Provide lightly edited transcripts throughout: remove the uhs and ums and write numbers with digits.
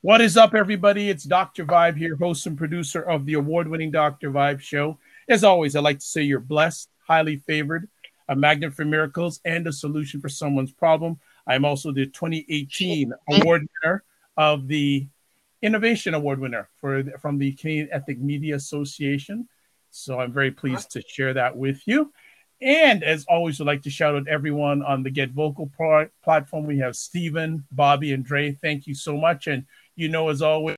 What is up, everybody? It's Dr. Vibe here, host and producer of the award-winning Dr. Vibe show. As always, I'd like to say you're blessed, highly favored, a magnet for miracles, and a solution for someone's problem. I'm also the 2018 award winner of the Innovation Award winner from the Canadian Ethnic Media Association. So I'm very pleased to share that with you. And as always, we'd like to shout out everyone on the Get Vocal platform. We have Stephen, Bobby, and Dre. Thank you so much. And as always,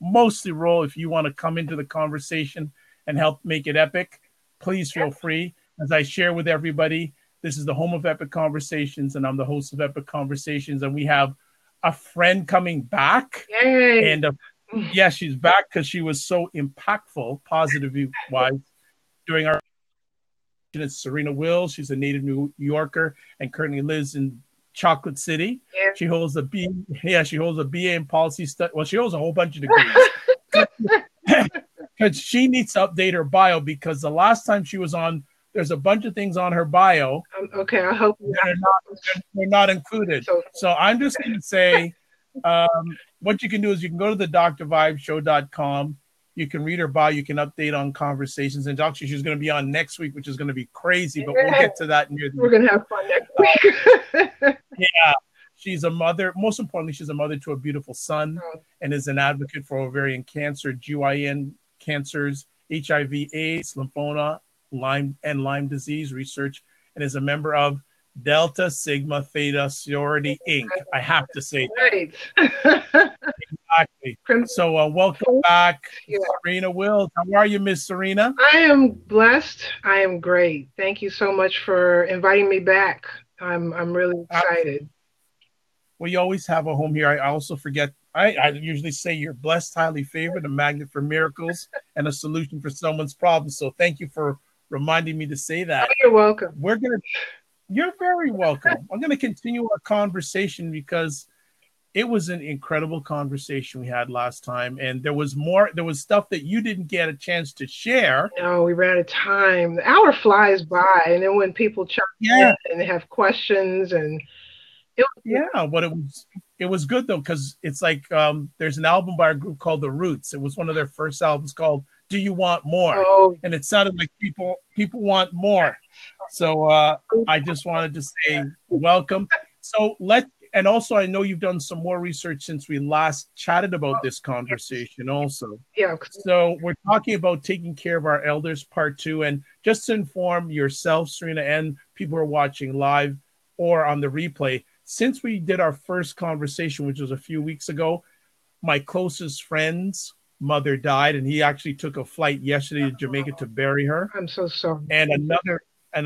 mostly roll. If you want to come into the conversation and help make it epic, please feel free. As I share with everybody, this is the home of Epic Conversations, and I'm the host of Epic Conversations. And we have a friend coming back. Yay. And she's back because she was so impactful, positive-wise, during our. It's Serena Wills. She's a native New Yorker and currently lives in Chocolate City. Yeah. She holds a B. She holds a BA in policy study. Well, she holds a whole bunch of degrees. Because she needs to update her bio, because the last time she was on, there's a bunch of things on her bio. Okay, I hope they're not included. So I'm just going to say, what you can do is you can go to the drvibeshow.com. You can read her bio. You can update on conversations. And actually, she's going to be on next week, which is going to be crazy. But we'll get to that. We're going to have fun next week. Yeah. She's a mother. Most importantly, she's a mother to a beautiful son and is an advocate for ovarian cancer, GYN cancers, HIV, AIDS, lymphoma, Lyme disease research, and is a member of Delta Sigma Theta Sorority Inc. I have to say that. Exactly. So welcome back, Serena Wills. How are you, Miss Serena? I am blessed. I am great. Thank you so much for inviting me back. I'm really excited. Well, you always have a home here. I also forget. I usually say you're blessed, highly favored, a magnet for miracles, and a solution for someone's problem. So thank you for reminding me to say that. Oh, you're welcome. You're very welcome. I'm gonna continue our conversation because it was an incredible conversation we had last time, and there was stuff that you didn't get a chance to share. No, we ran out of time. The hour flies by, and then when people chime in and they have questions, and but it was good though, because it's like there's an album by a group called The Roots. It was one of their first albums called "Do You Want More?" And it sounded like people want more. So I just wanted to say welcome. So and also, I know you've done some more research since we last chatted about this conversation also. Yeah. So we're talking about taking care of our elders, part 2. And just to inform yourself, Serena, and people who are watching live or on the replay, since we did our first conversation, which was a few weeks ago, my closest friend's mother died, and he actually took a flight yesterday to Jamaica to bury her. I'm so sorry. And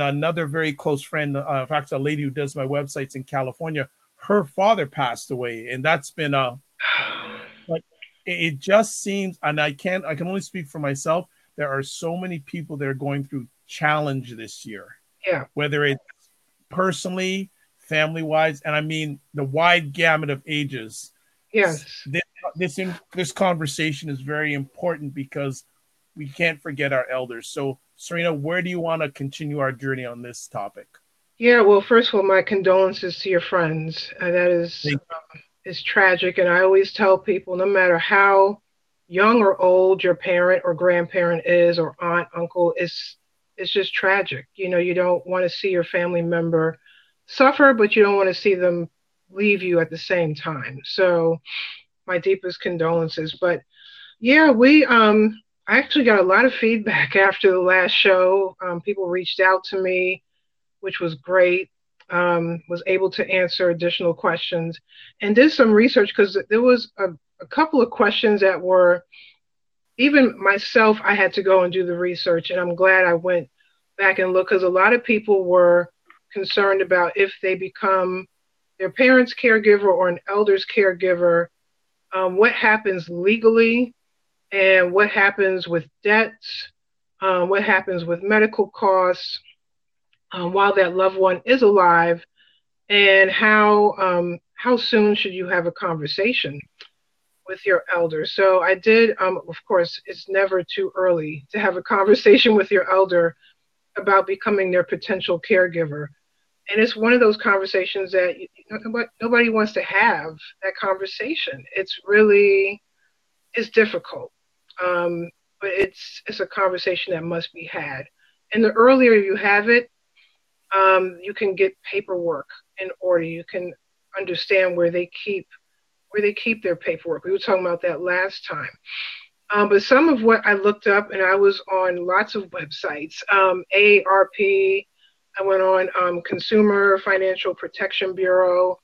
another very close friend, in fact, a lady who does my websites in California, her father passed away, and that's been like it just seems, and I can only speak for myself. There are so many people that are going through challenge this year. Yeah. Whether it's personally, family wise, and I mean the wide gamut of ages. Yes. This conversation is very important because we can't forget our elders. So Serena, where do you want to continue our journey on this topic? Yeah, well, first of all, my condolences to your friends. That is tragic. And I always tell people, no matter how young or old your parent or grandparent is, or aunt, uncle, it's just tragic. You don't want to see your family member suffer, but you don't want to see them leave you at the same time. So my deepest condolences. But yeah, I actually got a lot of feedback after the last show. People reached out to me, which was great. Was able to answer additional questions and did some research, because there was a couple of questions that were, even myself, I had to go and do the research, and I'm glad I went back and looked, because a lot of people were concerned about if they become their parents' caregiver or an elder's caregiver, what happens legally, and what happens with debts, what happens with medical costs, while that loved one is alive, and how soon should you have a conversation with your elder. So I did, of course, it's never too early to have a conversation with your elder about becoming their potential caregiver. And it's one of those conversations that nobody wants to have that conversation. It's difficult. But it's a conversation that must be had. And the earlier you have it, you can get paperwork in order. You can understand where they keep their paperwork. We were talking about that last time. But some of what I looked up, and I was on lots of websites, AARP, I went on Consumer Financial Protection Bureau,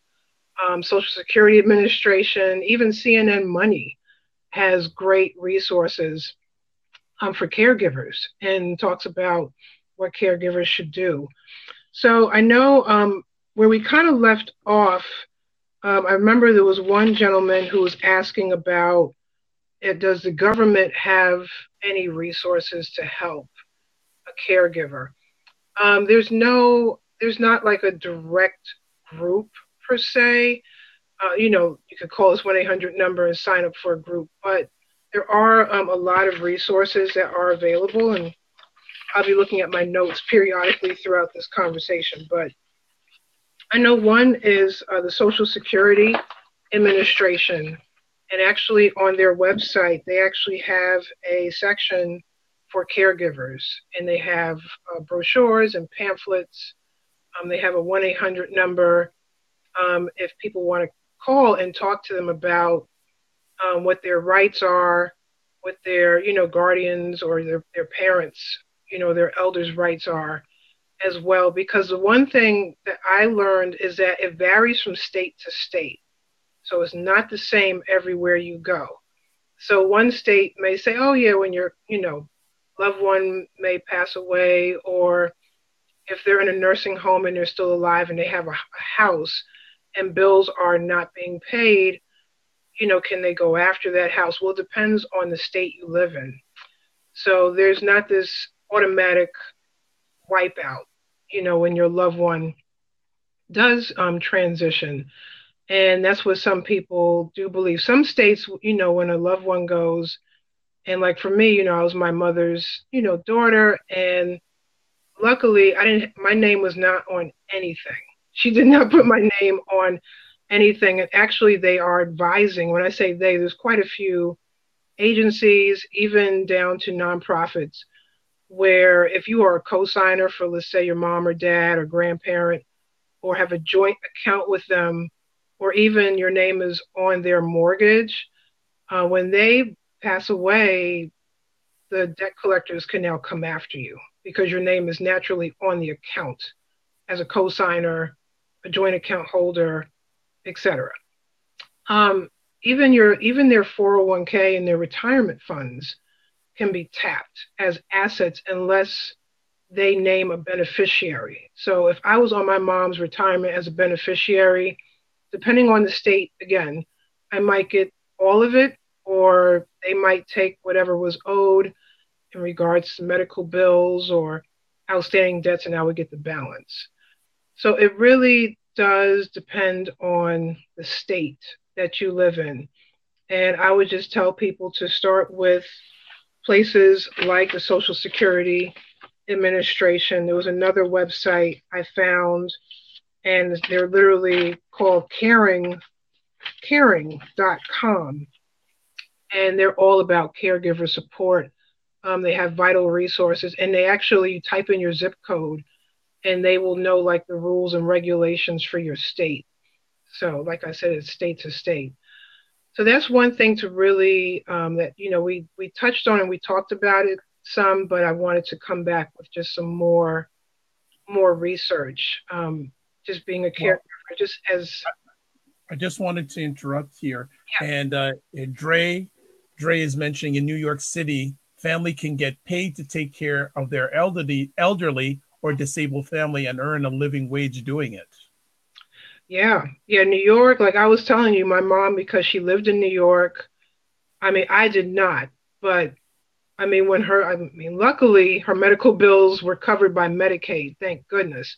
Social Security Administration, even CNN Money has great resources for caregivers and talks about what caregivers should do. So I know where we kind of left off, I remember there was one gentleman who was asking about does the government have any resources to help a caregiver? There's not like a direct group per se. You could call this 1-800 number and sign up for a group, but there are a lot of resources that are available, and I'll be looking at my notes periodically throughout this conversation. But I know one is the Social Security Administration, and actually on their website, they actually have a section for caregivers, and they have brochures and pamphlets. They have a 1-800 number if people want to call and talk to them about what their rights are, what their guardians or their parents, their elders' rights are as well. Because the one thing that I learned is that it varies from state to state. So it's not the same everywhere you go. So one state may say, oh yeah, when your loved one may pass away, or if they're in a nursing home and they're still alive and they have a house and bills are not being paid, can they go after that house? Well, it depends on the state you live in. So there's not this automatic wipeout, when your loved one does transition. And that's what some people do believe. Some states, when a loved one goes, and like for me, I was my mother's, daughter, and luckily my name was not on anything. She did not put my name on anything. And actually they are advising, when I say they, there's quite a few agencies, even down to nonprofits, where if you are a co-signer for, let's say, your mom or dad or grandparent, or have a joint account with them, or even your name is on their mortgage, when they pass away, the debt collectors can now come after you because your name is naturally on the account as a co-signer, a joint account holder, etc. Even their 401k and their retirement funds can be tapped as assets unless they name a beneficiary. So if I was on my mom's retirement as a beneficiary, depending on the state, again, I might get all of it, or they might take whatever was owed in regards to medical bills or outstanding debts, and I would get the balance. So it really does depend on the state that you live in. And I would just tell people to start with places like the Social Security Administration. There was another website I found, and they're literally called caring.com. And they're all about caregiver support. They have vital resources, and they actually type in your zip code, and they will know like the rules and regulations for your state. So like I said, it's state to state. So that's one thing to really, that, we touched on and we talked about it some, but I wanted to come back with just some more research. Just being a caregiver, just as. I just wanted to interrupt here. Yeah. And Dre is mentioning in New York City, family can get paid to take care of their elderly or disabled family and earn a living wage doing it. Yeah. New York, like I was telling you, my mom, because she lived in New York, I did not, but luckily her medical bills were covered by Medicaid, thank goodness.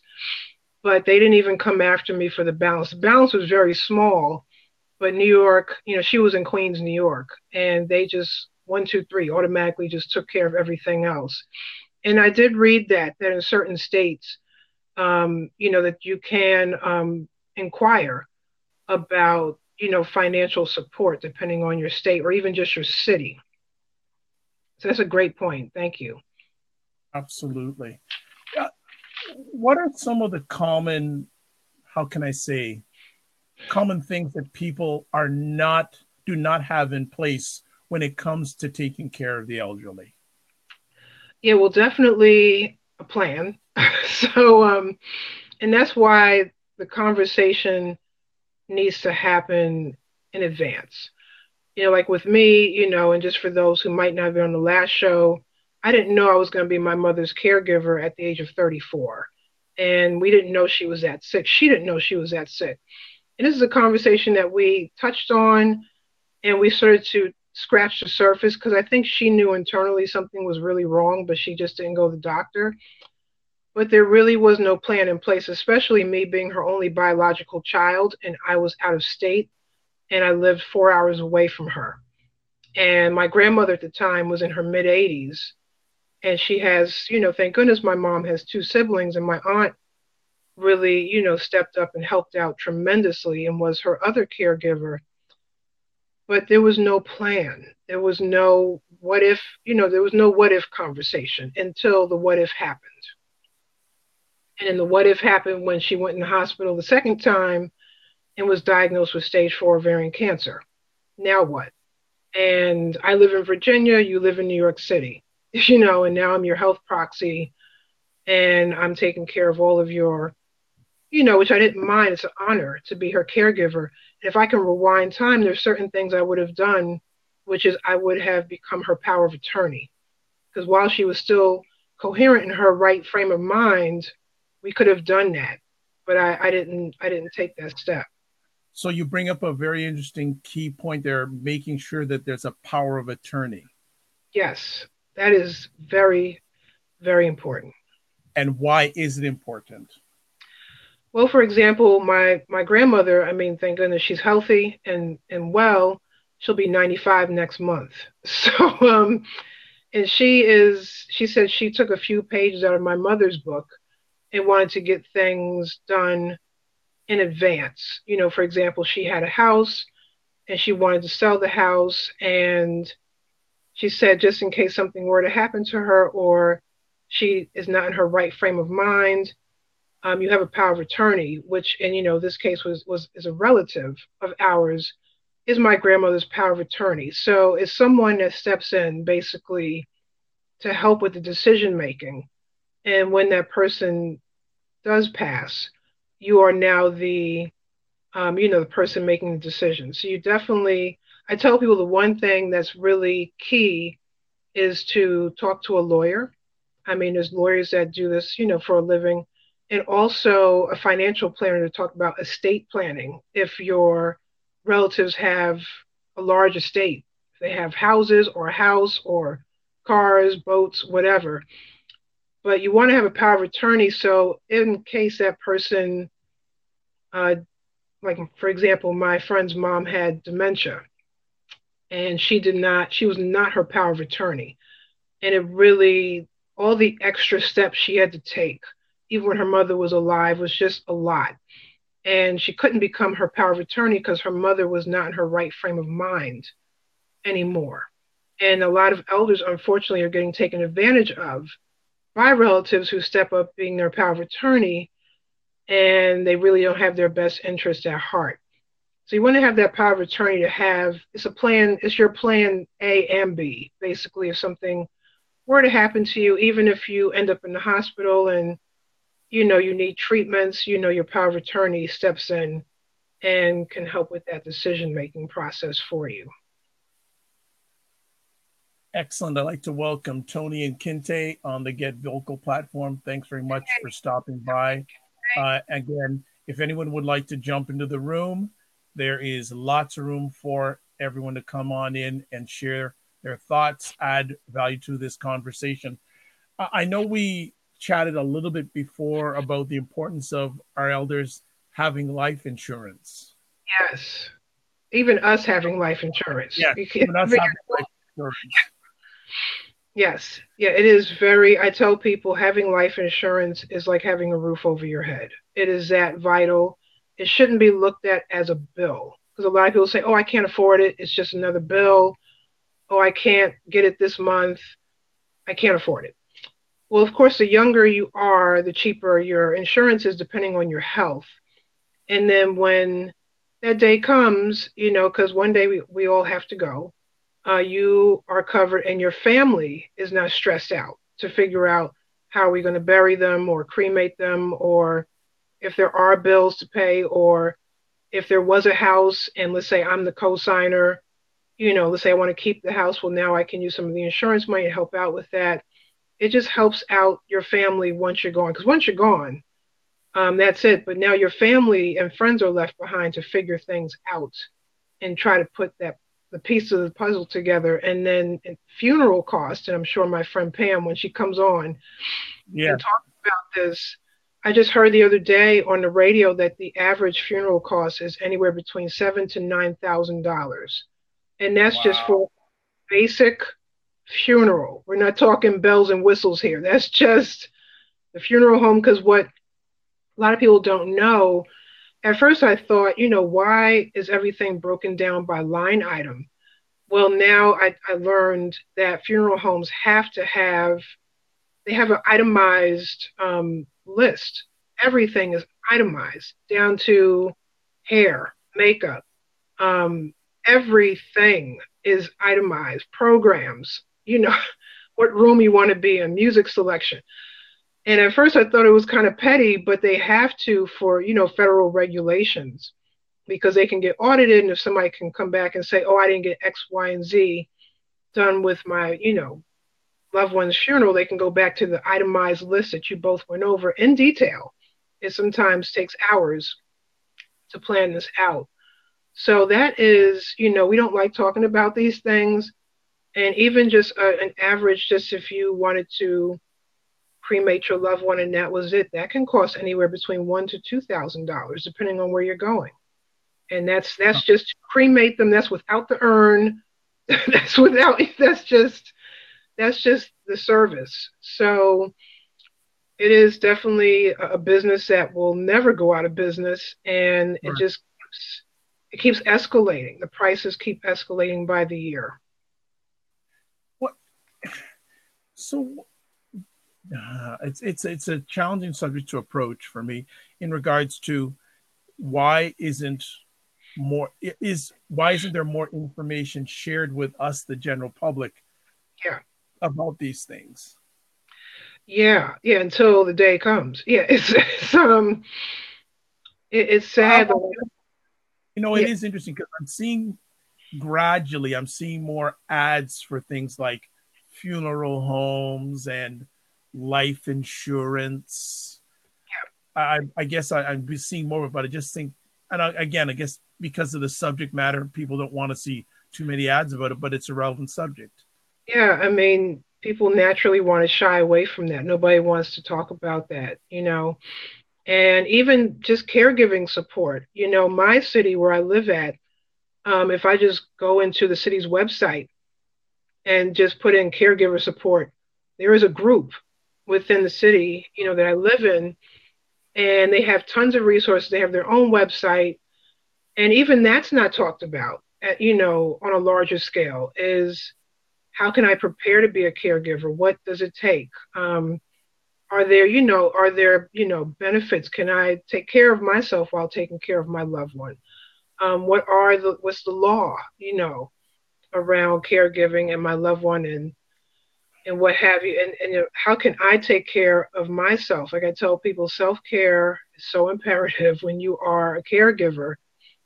But they didn't even come after me for the balance. The balance was very small, but New York, she was in Queens, New York, and they just 1, 2, 3 automatically just took care of everything else. And I did read that in certain states, that you can inquire about, financial support depending on your state or even just your city. So that's a great point. Thank you. Absolutely. Uh, what are some of the common, how can I say, common things that people do not have in place when it comes to taking care of the elderly? Yeah, well, definitely a plan. So, and that's why the conversation needs to happen in advance. Like with me, and just for those who might not have been on the last show, I didn't know I was going to be my mother's caregiver at the age of 34. And we didn't know she was that sick. She didn't know she was that sick. And this is a conversation that we touched on and we started to scratch the surface because I think she knew internally something was really wrong, but she just didn't go to the doctor. But there really was no plan in place, especially me being her only biological child, and I was out of state and I lived 4 hours away from her. And my grandmother at the time was in her mid 80s. And she has, thank goodness my mom has two siblings, and my aunt really, stepped up and helped out tremendously and was her other caregiver. But there was no plan. There was no what if, there was no what if conversation until the what if happened. And then the what if happened when she went in the hospital the second time and was diagnosed with stage 4 ovarian cancer. Now what? And I live in Virginia, you live in New York City, and now I'm your health proxy and I'm taking care of all of your, which I didn't mind. It's an honor to be her caregiver. And if I can rewind time, there's certain things I would have done, which is I would have become her power of attorney. Because while she was still coherent in her right frame of mind, we could have done that. But I didn't take that step. So you bring up a very interesting key point there, making sure that there's a power of attorney. Yes, that is very, very important. And why is it important? Well, for example, my grandmother, I mean, thank goodness she's healthy and well. She'll be 95 next month. So, and she said she took a few pages out of my mother's book and wanted to get things done in advance. For example, she had a house and she wanted to sell the house, and she said just in case something were to happen to her or she is not in her right frame of mind, you have a power of attorney, which, and this case is a relative of ours, is my grandmother's power of attorney. So it's someone that steps in basically to help with the decision making. And when that person does pass, you are now the person making the decision. So you definitely, I tell people the one thing that's really key is to talk to a lawyer. I mean, there's lawyers that do this, for a living, and also a financial planner to talk about estate planning. If your relatives have a large estate, if they have houses or a house or cars, boats, whatever. But you want to have a power of attorney so in case that person, like for example, my friend's mom had dementia and she was not her power of attorney. And it really, all the extra steps she had to take, even when her mother was alive, was just a lot. And she couldn't become her power of attorney because her mother was not in her right frame of mind anymore. And a lot of elders, unfortunately, are getting taken advantage of by relatives who step up being their power of attorney, and they really don't have their best interest at heart. So you want to have that power of attorney to have, it's a plan, it's your plan A and B. Basically, if something were to happen to you, even if you end up in the hospital and you need treatments, your power of attorney steps in and can help with that decision making process for you. Excellent. I'd like to welcome Tony and Kinte on the Get Vocal platform. Thanks very much for stopping by. Again, if anyone would like to jump into the room, there is lots of room for everyone to come on in and share their thoughts, add value to this conversation. I know we chatted a little bit before about the importance of our elders having life insurance. Yes. Even us having life insurance. Yeah, even us having life insurance. Yes. Yeah, it is very, I tell people having life insurance is like having a roof over your head. It is that vital. It shouldn't be looked at as a bill because a lot of people say, oh, I can't afford it. It's just another bill. Oh, I can't get it this month. I can't afford it. Well, of course, the younger you are, the cheaper your insurance is depending on your health. And then when that day comes, because one day we all have to go, you are covered and your family is not stressed out to figure out how are we going to bury them or cremate them, or if there are bills to pay, or if there was a house and let's say I'm the co-signer, let's say I want to keep the house. Well, now I can use some of the insurance money to help out with that. It just helps out your family once you're gone. Because once you're gone, that's it. But now your family and friends are left behind to figure things out and try to put the piece of the puzzle together. And then funeral costs, and I'm sure my friend Pam, when she comes on Yeah. and talks about this, I just heard the other day on the radio that the average funeral cost is anywhere between $7,000 to $9,000, and that's just Wow. for basic funeral. We're not talking bells and whistles here. That's just the funeral home. Because what a lot of people don't know, at first I thought, why is everything broken down by line item? Well, now I learned that funeral homes have to have, they have an itemized list. Everything is itemized down to hair, makeup, um, everything is itemized. Programs, what room you want to be in, music selection. And at first I thought it was kind of petty, but they have to for, federal regulations because they can get audited. And if somebody can come back and say, oh, I didn't get X, Y, and Z done with my, loved one's funeral, they can go back to the itemized list that you both went over in detail. It sometimes takes hours to plan this out. So that is, we don't like talking about these things. And even just an average, just if you wanted to cremate your loved one and that was it, that can cost anywhere between $1,000 to $2,000, depending on where you're going. And that's just to cremate them. That's without the urn. That's just the service. So it is definitely a business that will never go out of business, and Right. it keeps escalating. The prices keep escalating by the year. What? So it's a challenging subject to approach for me in regards to why isn't why isn't there more information shared with us, the general public, Yeah, about these things? yeah, yeah. Until the day comes. Yeah, it's I, sad. it Yeah, is interesting because I'm seeing more ads for things like funeral homes and life insurance. I guess I'm seeing more of it, but I just think, and again, I guess because of the subject matter, people don't want to see too many ads about it, but it's a relevant subject. yeah. I mean, people naturally want to shy away from that. Nobody wants to talk about that. And even just caregiving support. My city where I live at, if I just go into the city's website and just put in caregiver support, there is a group within the city, that I live in, and they have tons of resources. They have their own website, and even that's not talked about on a larger scale. Is how can I prepare to be a caregiver? What does it take? Are there benefits? Can I take care of myself while taking care of my loved one? What's the law, around caregiving and my loved one, and what have you, and how can I take care of myself? Like I tell people, self-care is so imperative when you are a caregiver,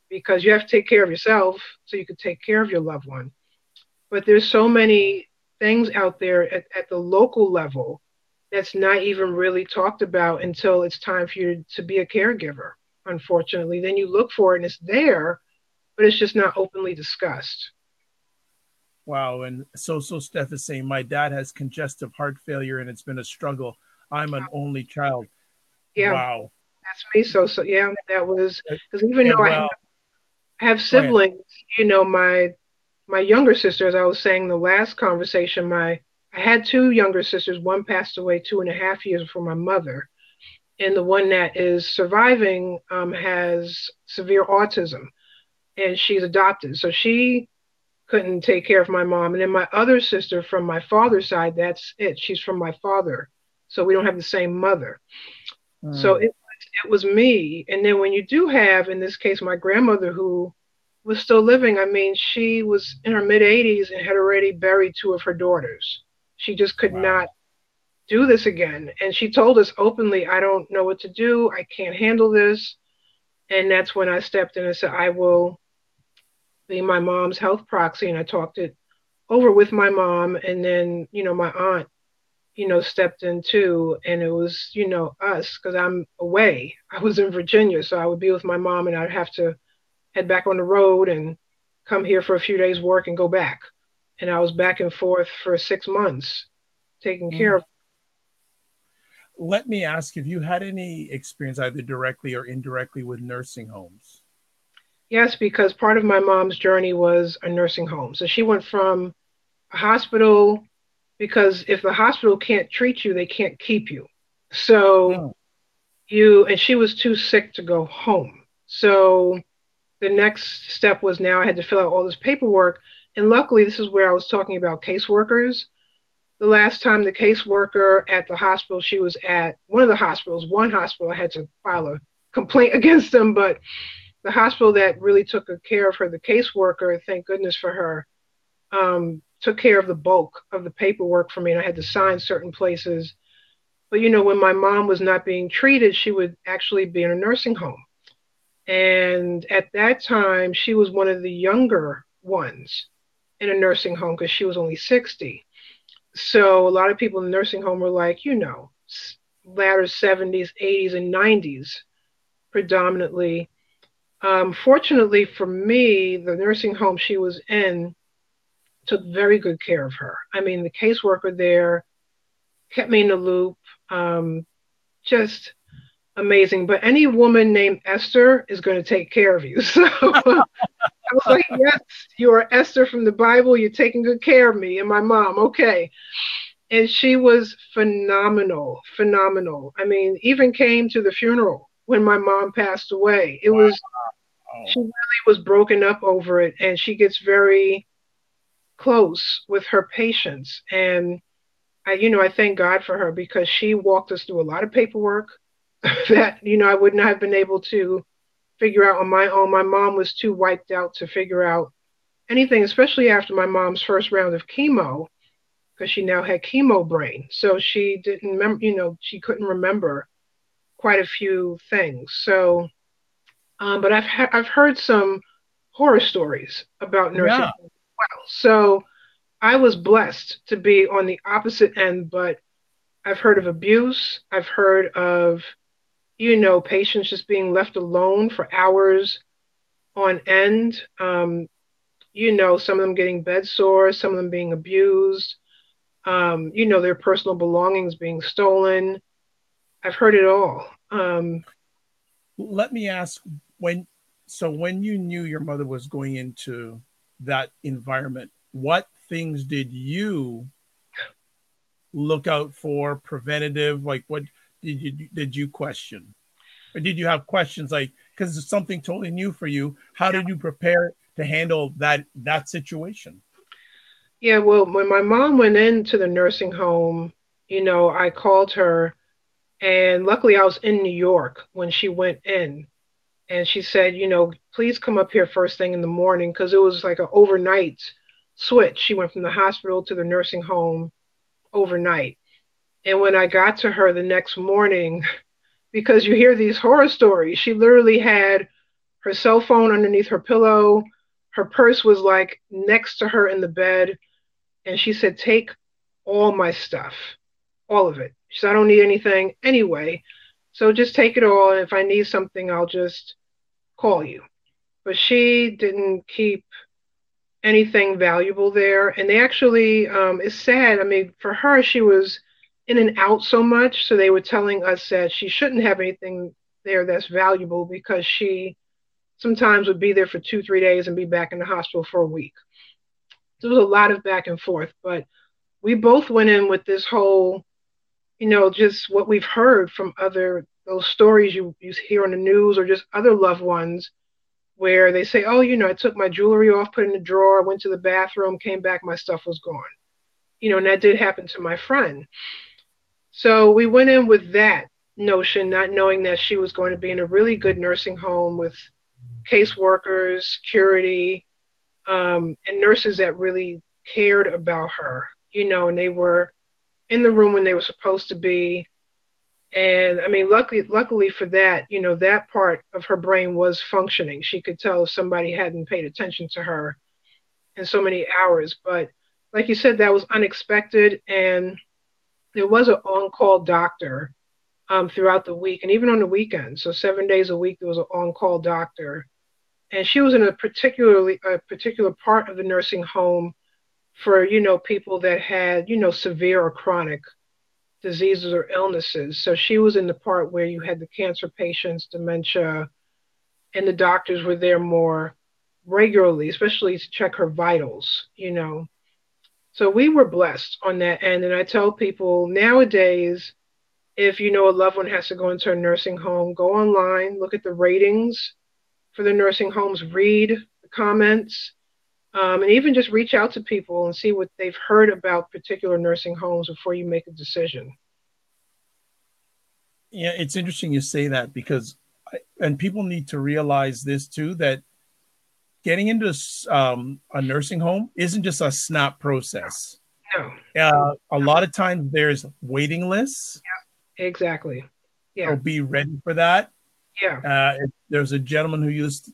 because you have to take care of yourself so you can take care of your loved one. But there's so many things out there at the local level that's not even really talked about until it's time for you to be a caregiver, unfortunately. Then you look for it and it's there, but it's just not openly discussed. Wow. And so Steph is saying, my dad has congestive heart failure and it's been a struggle. I'm an only child. Yeah, Wow. that's me. So yeah, that was because even Yeah, though well, I have go ahead. siblings, my younger sister, as I was saying the last conversation, my I had two younger sisters. One passed away 2.5 years before my mother, and the one that is surviving has severe autism, and she's adopted. So she couldn't take care of my mom. And then my other sister from my father's side, that's it. She's from my father, so we don't have the same mother. So Mm, it was me. And then when you do have, in this case, my grandmother who was still living. I mean, she was in her mid 80s and had already buried two of her daughters. She just could wow. not do this again. And she told us openly, I don't know what to do. I can't handle this. And that's when I stepped in and said, I will be my mom's health proxy. And I talked it over with my mom. And then, my aunt, stepped in too. And it was, us, because I'm away. I was in Virginia. So I would be with my mom and I'd have to head back on the road and come here for a few days work and go back. And I was back and forth for 6 months taking care Mm. of. Let me ask if you had any experience, either directly or indirectly, with nursing homes. Yes, because part of my mom's journey was a nursing home. So she went from a hospital, because if the hospital can't treat you, they can't keep you. So Mm, and she was too sick to go home. So the next step was, now I had to fill out all this paperwork. And luckily, this is where I was talking about caseworkers. The last time the caseworker at the hospital she was at, one hospital, I had to file a complaint against them, but the hospital that really took good care of her, the caseworker, thank goodness for her, took care of the bulk of the paperwork for me, and I had to sign certain places. But when my mom was not being treated, she would actually be in a nursing home. And at that time, she was one of the younger ones in a nursing home because she was only 60. So a lot of people in the nursing home were like, latter 70s, 80s, and 90s predominantly. Fortunately for me, the nursing home she was in took very good care of her. I mean, the caseworker there kept me in the loop. Just amazing. But any woman named Esther is going to take care of you. So I was like, yes, you are Esther from the Bible. You're taking good care of me and my mom. Okay. And she was phenomenal, phenomenal. I mean, even came to the funeral when my mom passed away. She wow. really was broken up over it, and she gets very close with her patients. And I thank God for her because she walked us through a lot of paperwork that, I would not have been able to figure out on my own. My mom was too wiped out to figure out anything, especially after my mom's first round of chemo, because she now had chemo brain. So she didn't remember, she couldn't remember quite a few things. So, but I've heard some horror stories about nursing Yeah. homes as well. So I was blessed to be on the opposite end, but I've heard of abuse. I've heard of, patients just being left alone for hours on end. Some of them getting bed sores, some of them being abused, their personal belongings being stolen. I've heard it all. Let me ask, when when you knew your mother was going into that environment, what things did you look out for, preventative? Like, what did you question? Or did you have questions, like, because it's something totally new for you? How did you prepare to handle that situation? Yeah, well, when my mom went into the nursing home, I called her, and luckily I was in New York when she went in. And she said, please come up here first thing in the morning, because it was like an overnight switch. She went from the hospital to the nursing home overnight. And when I got to her the next morning, because you hear these horror stories, she literally had her cell phone underneath her pillow. Her purse was like next to her in the bed. And she said, take all my stuff, all of it. She said, I don't need anything anyway. So just take it all. And if I need something, I'll just call you. But she didn't keep anything valuable there. And they actually, it's sad. I mean, for her, she was in and out so much. So they were telling us that she shouldn't have anything there that's valuable, because she sometimes would be there for 2, 3 days and be back in the hospital for a week. So there was a lot of back and forth. But we both went in with this whole, just what we've heard from other those stories you hear on the news or just other loved ones where they say, oh, I took my jewelry off, put it in the drawer, went to the bathroom, came back, my stuff was gone. And that did happen to my friend. So we went in with that notion, not knowing that she was going to be in a really good nursing home with caseworkers, security, and nurses that really cared about her, and they were in the room when they were supposed to be. And I mean, luckily for that, that part of her brain was functioning. She could tell if somebody hadn't paid attention to her in so many hours. But like you said, that was unexpected. And there was an on-call doctor throughout the week and even on the weekends. So 7 days a week, there was an on-call doctor. And she was in a particular part of the nursing home for, people that had, severe or chronic diseases or illnesses. So she was in the part where you had the cancer patients, dementia, and the doctors were there more regularly, especially to check her vitals. So we were blessed on that end. And I tell people nowadays, if you know a loved one has to go into a nursing home, go online, look at the ratings for the nursing homes, read the comments, and even just reach out to people and see what they've heard about particular nursing homes before you make a decision. Yeah, it's interesting you say that because, and people need to realize this too, that getting into a nursing home isn't just a snap process. No. A lot of times there's waiting lists. Yeah, exactly. Yeah. So be ready for that. Yeah. There's a gentleman who used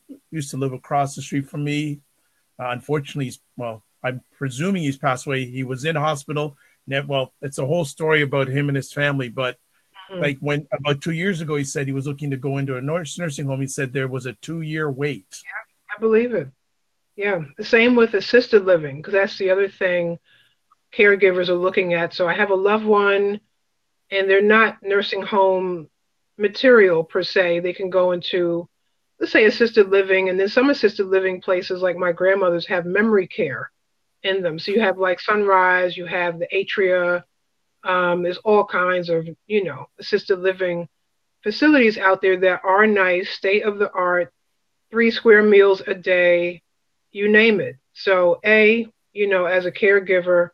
to live across the street from me. Unfortunately, I'm presuming he's passed away. He was in hospital. Well, it's a whole story about him and his family. But like when about 2 years ago, he said he was looking to go into a nursing home. He said there was a 2-year wait. Yeah, I believe it. Yeah. The same with assisted living, because that's the other thing caregivers are looking at. So I have a loved one and they're not nursing home material per se. They can go into, let's say, assisted living, and then some assisted living places like my grandmother's have memory care in them. So you have like Sunrise, you have the Atria, there's all kinds of, assisted living facilities out there that are nice, state of the art, 3 square meals a day, you name it. So as a caregiver,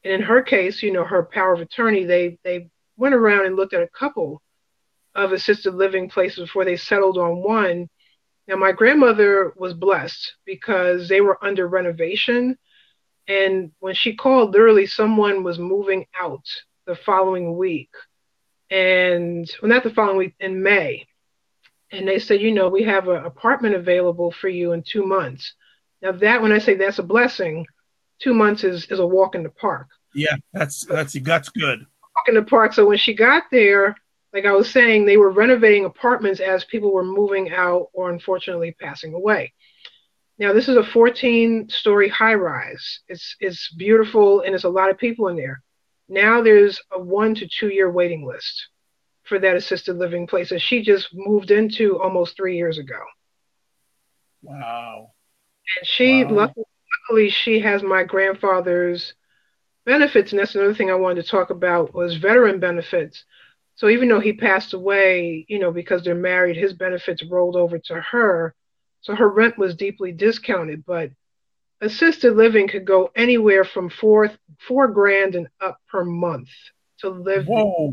and in her case, her power of attorney, they went around and looked at a couple of assisted living places before they settled on one. Now, my grandmother was blessed because they were under renovation. And when she called, literally someone was moving out the following week. And well, not the following week, in May. And they said, we have an apartment available for you in 2 months. Now when I say that's a blessing, 2 months is a walk in the park. Yeah, that's good. Walk in the park. So when she got there, like I was saying, they were renovating apartments as people were moving out or unfortunately passing away. Now this is a 14-story high rise. It's beautiful and there's a lot of people in there. Now there's a 1 to 2 year waiting list for that assisted living place that she just moved into almost 3 years ago. Wow. And she luckily she has my grandfather's benefits, and that's another thing I wanted to talk about was veteran benefits. So even though he passed away, because they're married, his benefits rolled over to her. So her rent was deeply discounted, but assisted living could go anywhere from $4,000 and up per month to live. Whoa.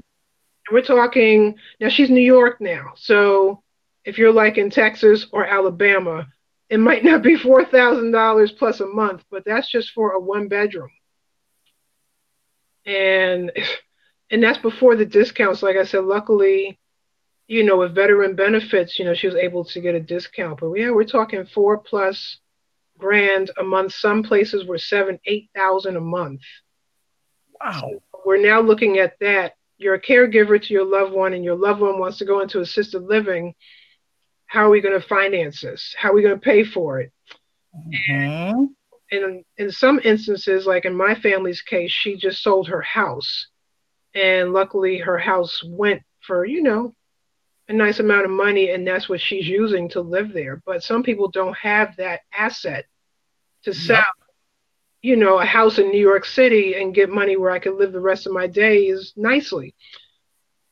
We're talking, now she's New York now. So if you're like in Texas or Alabama, it might not be $4,000 plus a month, but that's just for a 1-bedroom. And that's before the discounts. Like I said, luckily, with veteran benefits, she was able to get a discount. But yeah, we're talking $4+ grand a month. Some places were $7,000-8,000 a month. Wow. So we're now looking at that. You're a caregiver to your loved one, and your loved one wants to go into assisted living. How are we going to finance this? How are we going to pay for it? Mm-hmm. And in some instances, like in my family's case, she just sold her house. And luckily her house went for, a nice amount of money, and that's what she's using to live there. But some people don't have that asset to sell. a house in New York City and get money where I could live the rest of my days nicely.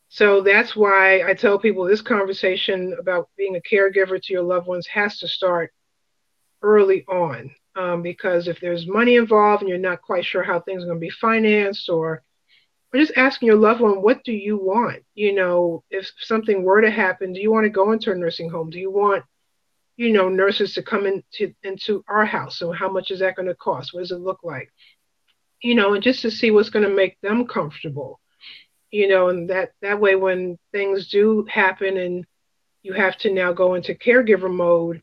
So that's why I tell people this conversation about being a caregiver to your loved ones has to start early on. Because if there's money involved and you're not quite sure how things are going to be financed, or just asking your loved one, what do you want? If something were to happen, do you want to go into a nursing home? Do you want, nurses to come into our house? So how much is that going to cost? What does it look like? And just to see what's going to make them comfortable. And that way when things do happen and you have to now go into caregiver mode,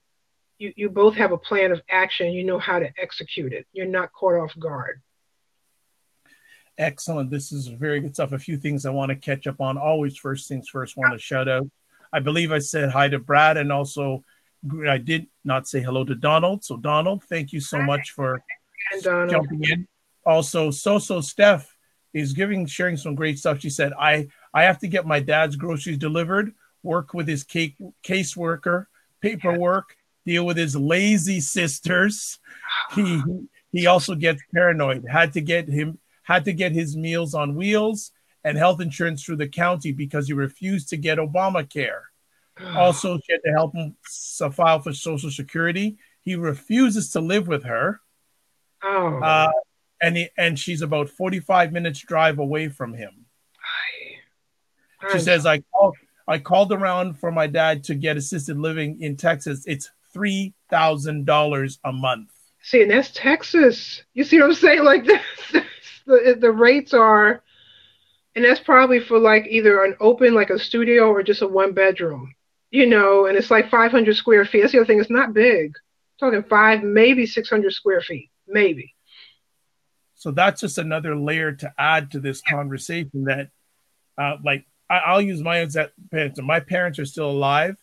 you both have a plan of action. You know how to execute it. You're not caught off guard. Excellent. This is very good stuff. A few things I want to catch up on. Always first things first, want to shout out. I believe I said hi to Brad, and also I did not say hello to Donald. So Donald, thank you so much for jumping in. Also, Steph is sharing some great stuff. She said, I have to get my dad's groceries delivered, work with his caseworker, paperwork, deal with his lazy sisters. He also gets paranoid. Had to get his Meals on Wheels and health insurance through the county because he refused to get Obamacare. Also, she had to help him file for Social Security. He refuses to live with her. And she's about 45 minutes drive away from him. She says, I called around for my dad to get assisted living in Texas. It's $3,000 a month. See, and that's Texas. You see what I'm saying? Like this, the rates are, and that's probably for like either an open, like a studio, or just a 1-bedroom, and it's like 500 square feet. That's the other thing. It's not big. I'm talking 5, maybe 600 square feet, maybe. So that's just another layer to add to this conversation that, I'll use my own parents. My parents are still alive.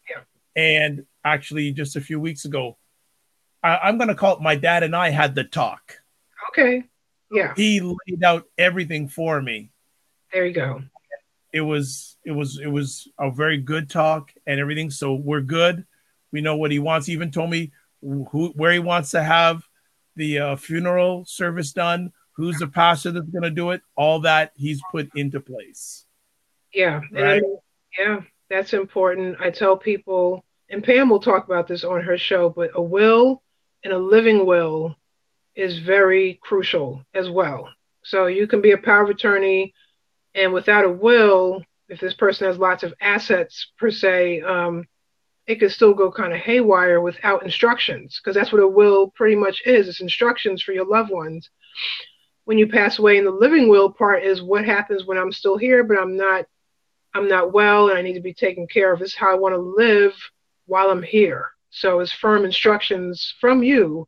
Yeah. And actually, just a few weeks ago, I'm going to call it my dad and I had the talk. Okay. Yeah. He laid out everything for me. There you go. It was a very good talk and everything. So we're good. We know what he wants. He even told me where he wants to have the funeral service done, who's the pastor that's going to do it. All that he's put into place. Yeah. Right? Yeah, that's important. I tell people, and Pam will talk about this on her show, but a will and a living will is very crucial as well. So you can be a power of attorney, and without a will, if this person has lots of assets per se, it could still go kind of haywire without instructions, because that's what a will pretty much is. It's instructions for your loved ones. When you pass away, and the living will part is what happens when I'm still here, but I'm not well and I need to be taken care of. This is how I want to live while I'm here. So it's firm instructions from you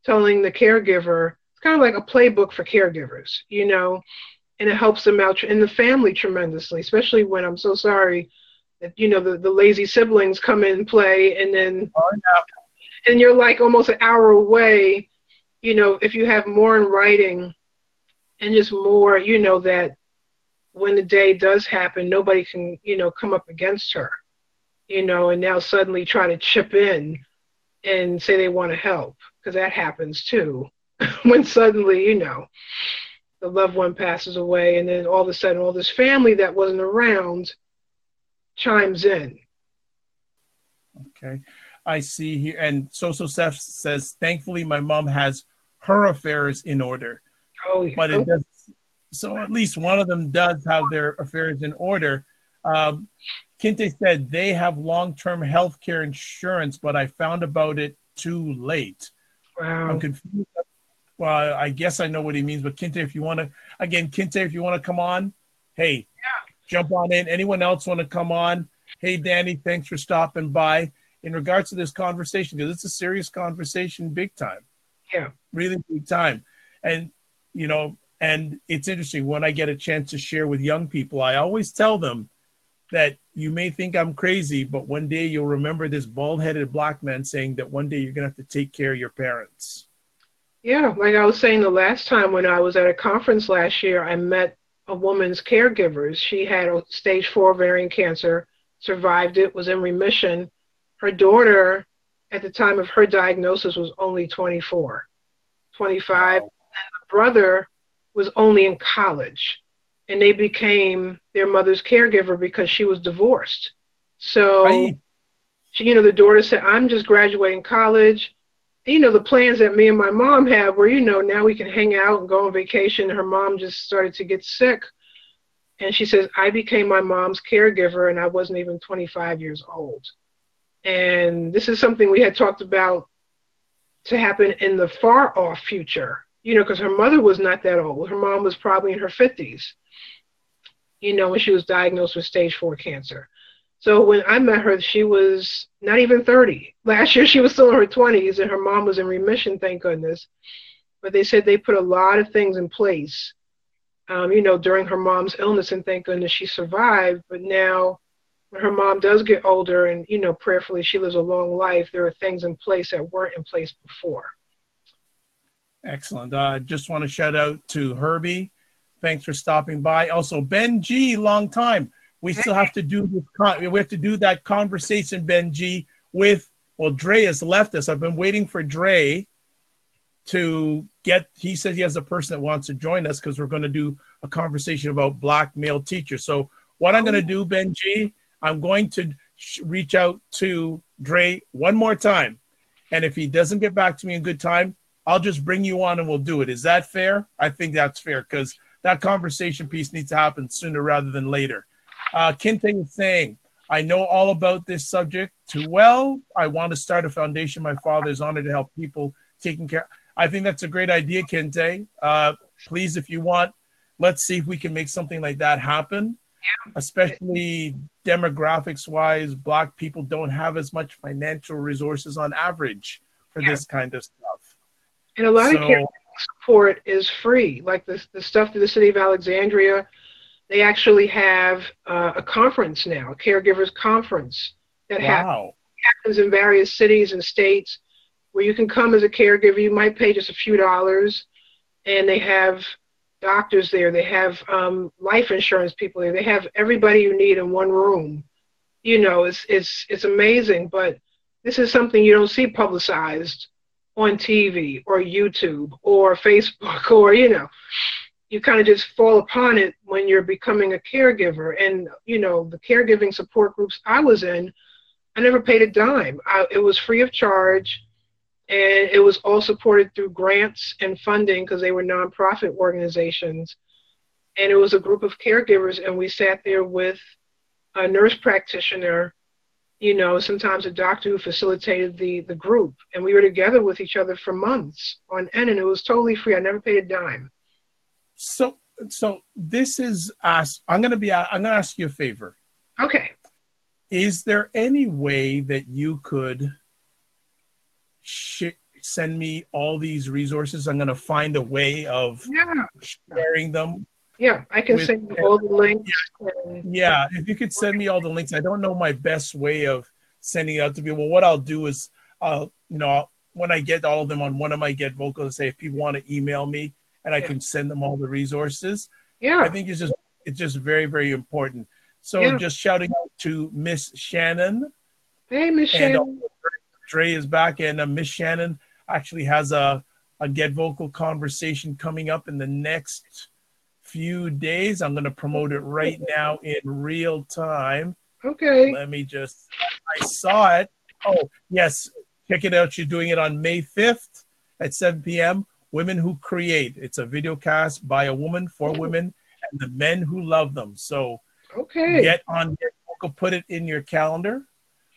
telling the caregiver. It's kind of like a playbook for caregivers, and it helps them out in the family tremendously, especially when, I'm so sorry that, the lazy siblings come in play, and then and you're like almost an hour away. If you have more in writing and just more, that when the day does happen, nobody can, come up against her, and now suddenly try to chip in and say they want to help, because that happens too. When suddenly, the loved one passes away, and then all of a sudden all this family that wasn't around chimes in. Okay. I see here. And Social Seth says, thankfully, my mom has her affairs in order. Oh, yeah. But it does. So at least one of them does have their affairs in order. Kinte said they have long-term health care insurance, but I found about it too late. Wow. I'm confused. Well, I guess I know what he means, but Kinte, if you want to come on, hey, jump on in. Anyone else want to come on? Hey, Danny, thanks for stopping by. In regards to this conversation, because it's a serious conversation, big time. Yeah. Really big time. And, and it's interesting when I get a chance to share with young people, I always tell them that you may think I'm crazy, but one day you'll remember this bald-headed black man saying that one day you're going to have to take care of your parents. Yeah, like I was saying the last time when I was at a conference last year, I met a woman's caregivers. She had a stage 4 ovarian cancer, survived it, was in remission. Her daughter, at the time of her diagnosis, was only 24. 25. Wow. Brother was only in college, and they became their mother's caregiver because she was divorced. So Right. she, the daughter said, I'm just graduating college. The plans that me and my mom had were, now we can hang out and go on vacation. Her mom just started to get sick. And she says, I became my mom's caregiver and I wasn't even 25 years old. And this is something we had talked about to happen in the far off future, because her mother was not that old. Her mom was probably in her 50s, when she was diagnosed with stage 4 cancer. So when I met her, she was not even 30. Last year, she was still in her 20s, and her mom was in remission, thank goodness. But they said they put a lot of things in place, during her mom's illness, and thank goodness she survived. But now, when her mom does get older and, prayerfully she lives a long life, there are things in place that weren't in place before. Excellent. Just want to shout out to Herbie. Thanks for stopping by. Also, Ben G, long time. We still have to do this. We have to do that conversation, Ben G, with, well, Dre has left us. I've been waiting for Dre to get, he says he has a person that wants to join us because we're going to do a conversation about Black male teachers. So what I'm going to do, Ben G, I'm going to reach out to Dre one more time. And if he doesn't get back to me in good time, I'll just bring you on and we'll do it. Is that fair? I think that's fair because that conversation piece needs to happen sooner rather than later. Kinte is saying, I know all about this subject too well. I want to start a foundation. My father is honored to help people taking care. I think that's a great idea, Kinte. Please, if you want, let's see if we can make something like that happen. Yeah. Especially demographics-wise, Black people don't have as much financial resources on average for this kind of stuff. And a lot of care support is free. Like the stuff through the city of Alexandria, they actually have a conference now, a caregivers conference that happens in various cities and states where you can come as a caregiver. You might pay just a few dollars, and they have doctors there. They have life insurance people there. They have everybody you need in one room. It's amazing, but this is something you don't see publicized on TV or YouTube or Facebook or, you kind of just fall upon it when you're becoming a caregiver. And, the caregiving support groups I was in, I never paid a dime. It was free of charge, and it was all supported through grants and funding because they were nonprofit organizations. And it was a group of caregivers, and we sat there with a nurse practitioner, sometimes a doctor who facilitated the group. And we were together with each other for months on end, and it was totally free. I never paid a dime. So this is I'm going to ask you a favor. Okay. Is there any way that you could send me all these resources? I'm going to find a way of sharing them. Yeah, I can send you all the links. Yeah, if you could send me all the links. I don't know my best way of sending it out to people. What I'll do is, when I get all of them on one of my Get Vocal, say if people want to email me and I can send them all the resources. Yeah, I think it's just very, very important. So just shouting out to Miss Shannon. Hey, Miss Shannon. Dre is back, and Miss Shannon actually has a Get Vocal conversation coming up in the next few days. I'm going to promote it right now in real time. Okay. Let me just, I saw it. Oh, yes. Check it out. She's doing it on May 5th at 7 p.m. Women Who Create. It's a video cast by a woman for women and the men who love them. So get on Get Vocal, put it in your calendar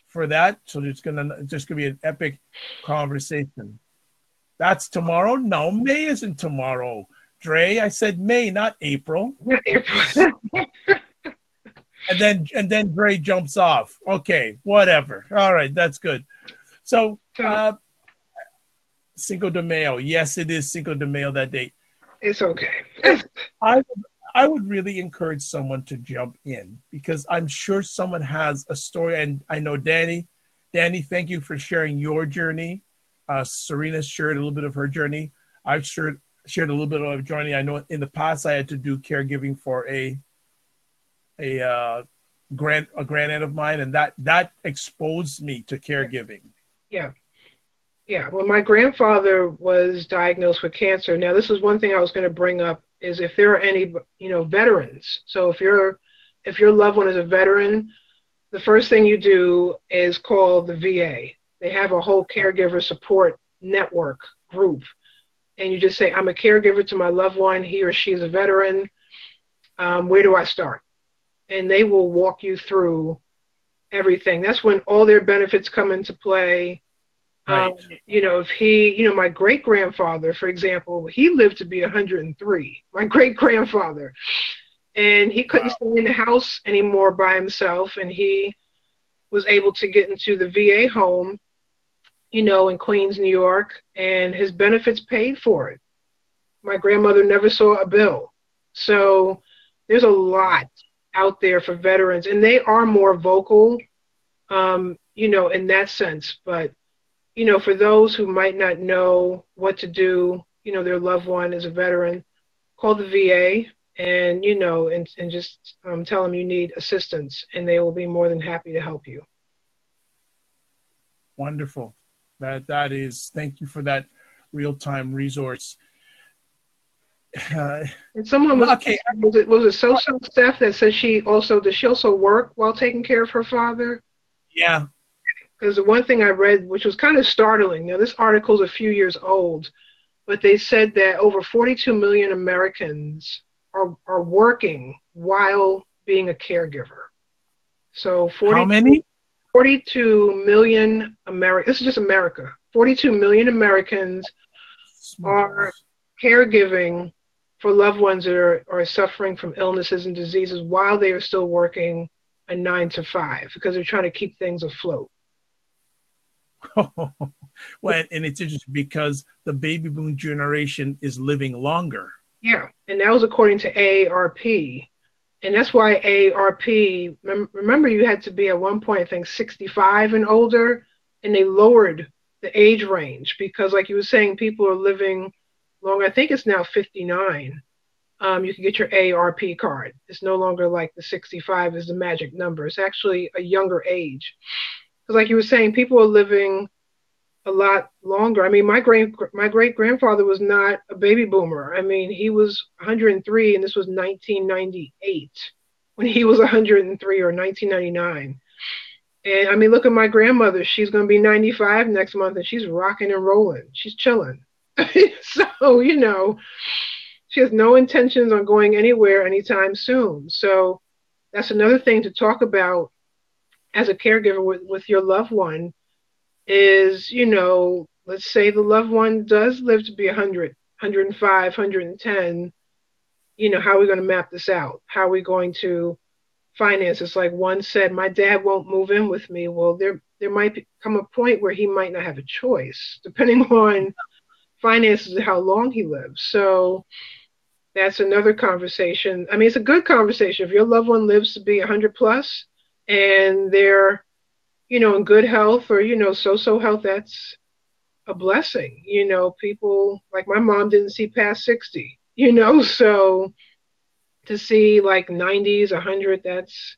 for that. So it's just gonna be an epic conversation. That's tomorrow? No, May isn't tomorrow. Dre, I said May, not April. and then Dre jumps off. Okay, whatever. All right, that's good. So Cinco de Mayo. Yes, it is Cinco de Mayo that date. It's okay. I would really encourage someone to jump in because I'm sure someone has a story. And I know Danny, thank you for sharing your journey. Serena shared a little bit of her journey. I've shared a little bit of journey. I know in the past I had to do caregiving for a granddaughter of mine, and that exposed me to caregiving. Yeah. Yeah, when my grandfather was diagnosed with cancer, now this is one thing I was going to bring up is if there are any, veterans. So if your loved one is a veteran, the first thing you do is call the VA. They have a whole caregiver support network group, and you just say, "I'm a caregiver to my loved one. He or she is a veteran. Where do I start?" And they will walk you through everything. That's when all their benefits come into play. Right. If he, my great grandfather, for example, he lived to be 103. My great grandfather, and he couldn't stay in the house anymore by himself, and he was able to get into the VA home, in Queens, New York, and his benefits paid for it. My grandmother never saw a bill. So there's a lot out there for veterans, and they are more vocal, in that sense. But, for those who might not know what to do, their loved one is a veteran, call the VA and, and just tell them you need assistance, and they will be more than happy to help you. Wonderful. That is, thank you for that real-time resource. And someone was it social Steph that said does she also work while taking care of her father? Yeah. Because the one thing I read, which was kind of startling, now this article is a few years old, but they said that over 42 million Americans are working while being a caregiver. So How many? 42 million This is just America. 42 million Americans are caregiving for loved ones that are suffering from illnesses and diseases while they are still working a 9 to 5 because they're trying to keep things afloat. Well, and it's interesting because the baby boom generation is living longer. Yeah, and that was according to AARP. And that's why AARP, remember you had to be at one point, I think, 65 and older, and they lowered the age range because, like you were saying, people are living longer. I think it's now 59. You can get your AARP card. It's no longer like the 65 is the magic number. It's actually a younger age. Because, like you were saying, people are living a lot longer. I mean, my great grandfather was not a baby boomer. I mean, he was 103, and this was 1998 when he was 103, or 1999. And I mean, look at my grandmother. She's going to be 95 next month, and she's rocking and rolling. She's chilling. So, she has no intentions on going anywhere anytime soon. So that's another thing to talk about as a caregiver with your loved one is, let's say the loved one does live to be 100, 105, 110. How are we going to map this out? How are we going to finance this? Like one said, my dad won't move in with me. Well, there might come a point where he might not have a choice, depending on finances and how long he lives. So that's another conversation. I mean, it's a good conversation. If your loved one lives to be 100 plus and they're, in good health or, so health, that's a blessing. People like my mom didn't see past 60, so to see like 90s, 100, that's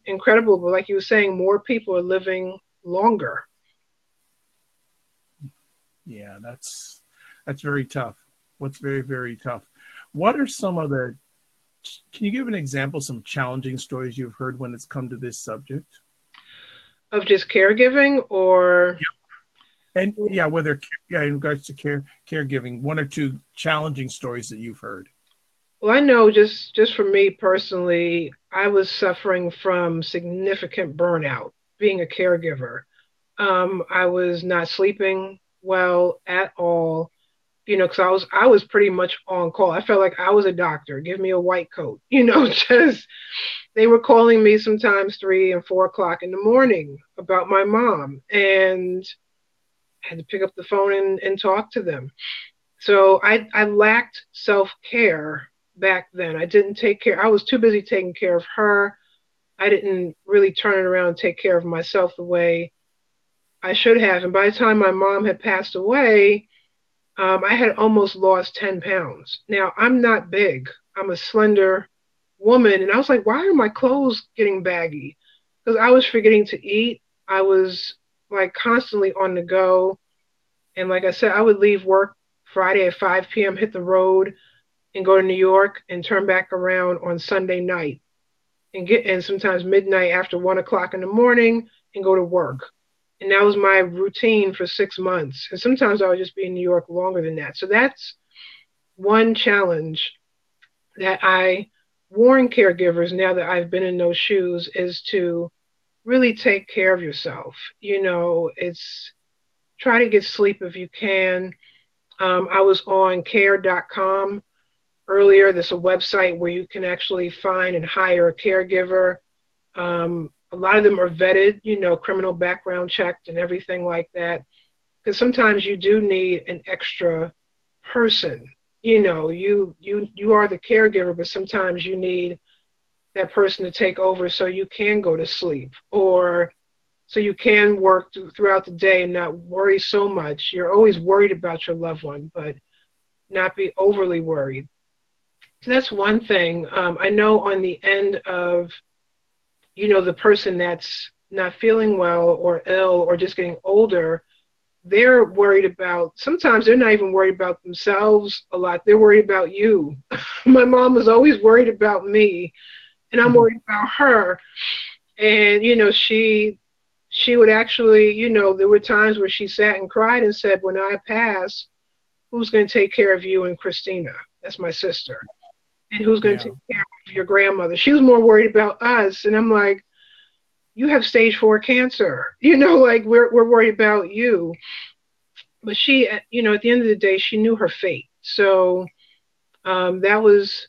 incredible. But like you were saying, more people are living longer. Yeah, that's very tough. What's very, very tough. What are some of the, can you give an example, some challenging stories you've heard when it's come to this subject? Of just caregiving or? Yeah. And yeah, whether, in regards to caregiving, one or two challenging stories that you've heard. Well, I know just for me personally, I was suffering from significant burnout being a caregiver. I was not sleeping well at all, because I was pretty much on call. I felt like I was a doctor. Give me a white coat, just they were calling me sometimes 3 and 4 o'clock in the morning about my mom, and I had to pick up the phone and talk to them. So I lacked self-care back then. I didn't take care. I was too busy taking care of her. I didn't really turn it around and take care of myself the way I should have. And by the time my mom had passed away, I had almost lost 10 pounds. Now, I'm not big. I'm a slender woman. And I was like, why are my clothes getting baggy? Because I was forgetting to eat. I was like constantly on the go. And like I said, I would leave work Friday at 5 p.m., hit the road, and go to New York and turn back around on Sunday night and get in sometimes midnight after 1 o'clock in the morning and go to work. And that was my routine for 6 months. And sometimes I would just be in New York longer than that. So that's one challenge that I warn caregivers now that I've been in those shoes is to really take care of yourself. It's try to get sleep if you can. I was on care.com earlier. There's a website where you can actually find and hire a caregiver. A lot of them are vetted, criminal background checked and everything like that. Because sometimes you do need an extra person. You are the caregiver, but sometimes you need that person to take over so you can go to sleep or so you can work throughout the day and not worry so much. You're always worried about your loved one, but not be overly worried. So that's one thing. I know on the end of, the person that's not feeling well or ill or just getting older, they're worried about, sometimes they're not even worried about themselves a lot. They're worried about you. My mom was always worried about me, and I'm worried about her. And, she would actually, there were times where she sat and cried and said, when I pass, who's going to take care of you and Christina? That's my sister. And who's going to take care of your grandmother? She was more worried about us. And I'm like, you have stage 4 cancer. Like we're worried about you. But she, at the end of the day, she knew her fate. So that was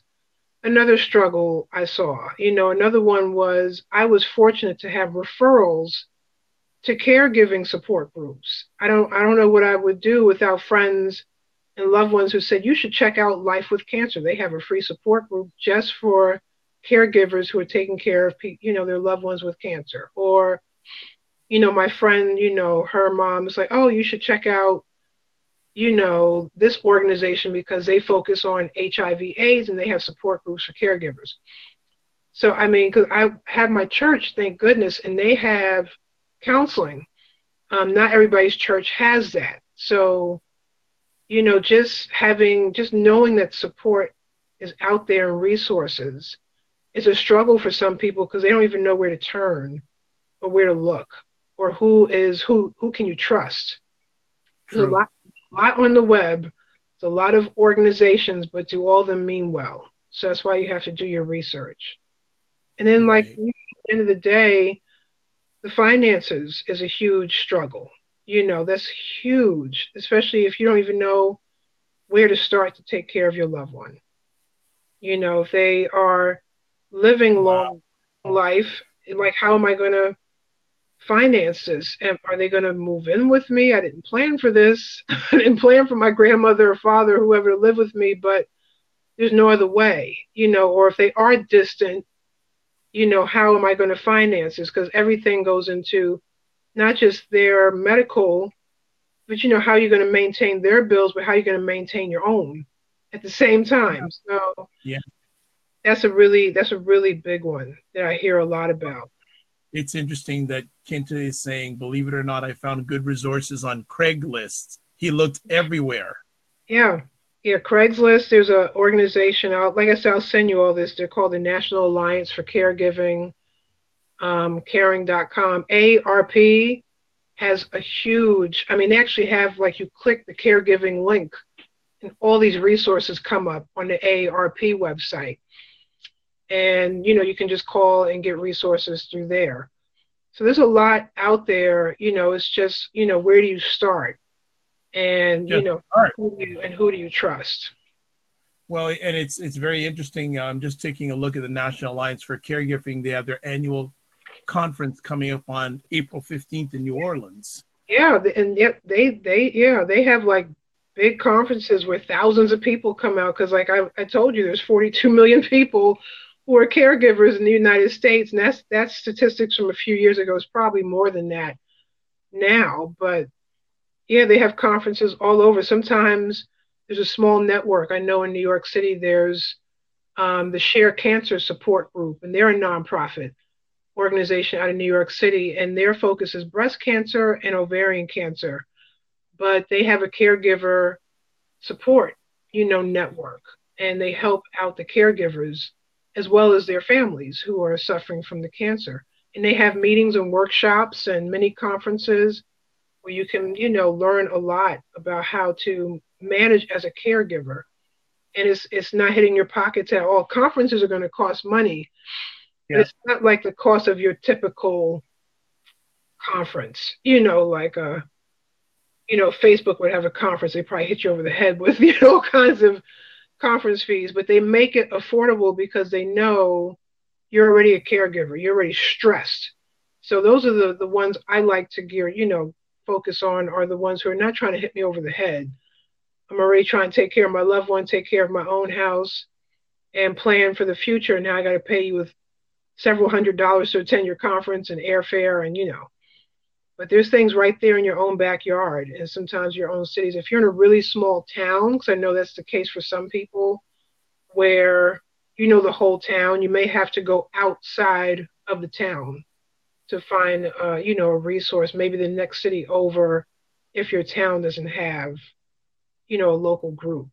another struggle I saw. Another one was I was fortunate to have referrals to caregiving support groups. I don't know what I would do without friends and loved ones who said you should check out Life with Cancer. They have a free support group just for caregivers who are taking care of their loved ones with cancer. Or my friend, her mom is like, oh, you should check out this organization because they focus on HIV/AIDS and they have support groups for caregivers. So I mean, because I have my church, thank goodness, and they have counseling. Not everybody's church has that. So, just knowing that support is out there and resources is a struggle for some people because they don't even know where to turn or where to look or who can you trust. There's a lot on the web. There's a lot of organizations, but do all of them mean well? So that's why you have to do your research. And then, like, at the end of the day, the finances is a huge struggle. That's huge, especially if you don't even know where to start to take care of your loved one. If they are living long life, like, how am I going to finance this? And are they going to move in with me? I didn't plan for this. I didn't plan for my grandmother or father, whoever, to live with me, but there's no other way, or if they are distant, how am I going to finance this? Because everything goes into not just their medical, but how you're going to maintain their bills, but how you're going to maintain your own at the same time. So that's a really big one that I hear a lot about. It's interesting that Kenta is saying, believe it or not, I found good resources on Craigslist. He looked everywhere. Yeah. Craigslist. There's an organization. Like I said, I'll send you all this. They're called the National Alliance for Caregiving, caring.com. ARP has a huge, they actually have, like, you click the caregiving link and all these resources come up on the AARP website. And, you can just call and get resources through there. So there's a lot out there, it's just, where do you start? And, who do you trust? Well, and it's very interesting. I'm just taking a look at the National Alliance for Caregiving. They have their annual conference coming up on April 15th in New Orleans. Yeah, and yet they have, like, big conferences where thousands of people come out because, like I told you, there's 42 million people who are caregivers in the United States, and that's statistics from a few years ago. It's probably more than that now, but yeah, they have conferences all over. Sometimes there's a small network. I know in New York City there's the Share Cancer Support Group, and they're a nonprofit organization out of New York City, and their focus is breast cancer and ovarian cancer. but they have a caregiver support, network, and they help out the caregivers as well as their families who are suffering from the cancer. And they have meetings and workshops and mini conferences where you can, learn a lot about how to manage as a caregiver. And it's not hitting your pockets at all. Conferences are going to cost money, but it's not like the cost of your typical conference. Facebook would have a conference. They probably hit you over the head with, all kinds of conference fees, but they make it affordable because they know you're already a caregiver. You're already stressed. So those are the ones I like to focus on, are the ones who are not trying to hit me over the head. I'm already trying to take care of my loved one, take care of my own house, and plan for the future. Now I got to pay you with several $100s to attend your conference and airfare and, But there's things right there in your own backyard and sometimes your own cities. If you're in a really small town, because I know that's the case for some people, where you know the whole town, you may have to go outside of the town to find, a resource, maybe the next city over, if your town doesn't have, a local group.